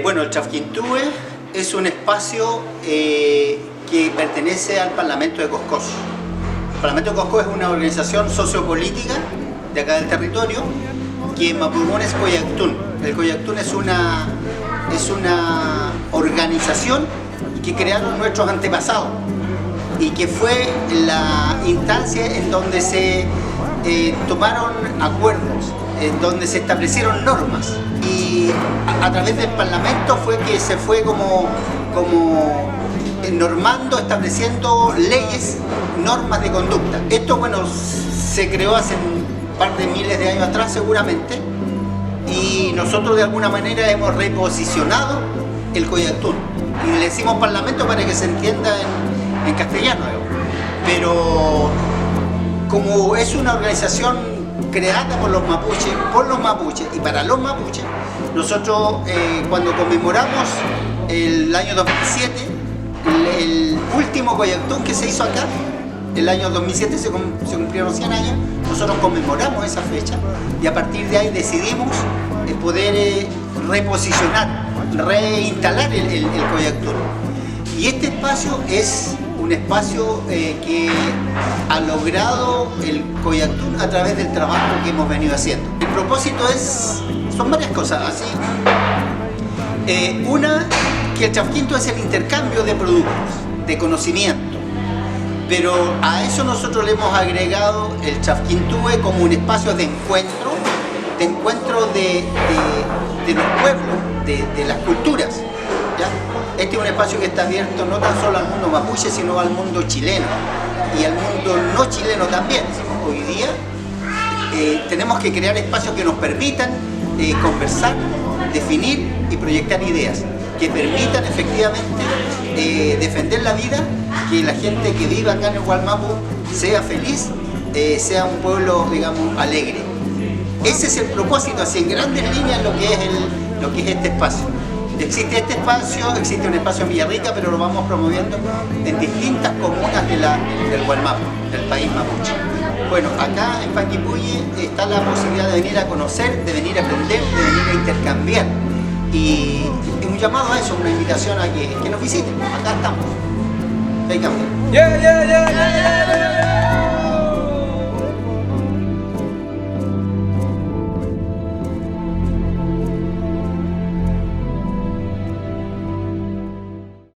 Bueno, el Chafquintúe es un espacio que pertenece al Parlamento de Coscós. El Parlamento de Coscós es una organización sociopolítica de acá del territorio que en Mapudungun es Coyactún. El Coyactún es una organización que crearon nuestros antepasados y que fue la instancia en donde se tomaron acuerdos, en donde se establecieron normas, y a través del Parlamento fue que se fue como normando, estableciendo leyes, normas de conducta. Esto, bueno, se creó hace un par de miles de años atrás seguramente, y nosotros de alguna manera hemos reposicionado el Coyactún y le decimos Parlamento para que se entienda en castellano, pero como es una organización creada por los mapuches y para los mapuches, nosotros cuando conmemoramos el año 2007, el último Coyactún que se hizo acá, el año 2007 se cumplieron 100 años, nosotros conmemoramos esa fecha y a partir de ahí decidimos poder reposicionar, reinstalar el Coyactún. Y este espacio es un espacio que ha logrado el Coyactún a través del trabajo que hemos venido haciendo. El propósito son varias cosas, así. Una, que el Chafquintúe es el intercambio de productos, de conocimiento, pero a eso nosotros le hemos agregado el Chafquintúe como un espacio de encuentro de los pueblos, de las culturas, ¿ya? Este es un espacio que está abierto no tan solo al mundo mapuche, sino al mundo chileno y al mundo no chileno también. Hoy día tenemos que crear espacios que nos permitan conversar, definir y proyectar ideas, que permitan efectivamente defender la vida, que la gente que vive acá en el Gualmapu sea feliz, sea un pueblo, digamos, alegre. Ese es el propósito, así en grandes líneas, lo que es este espacio. Existe este espacio, existe un espacio en Villarrica, pero lo vamos promoviendo en distintas comunas del Gualmapu, del país mapuche. Bueno, acá en Panguipulli está la posibilidad de venir a conocer, de venir a aprender, de venir a intercambiar. Y un llamado a eso, una invitación a que nos visiten. Acá estamos. Venga. Yeah, yeah, yeah.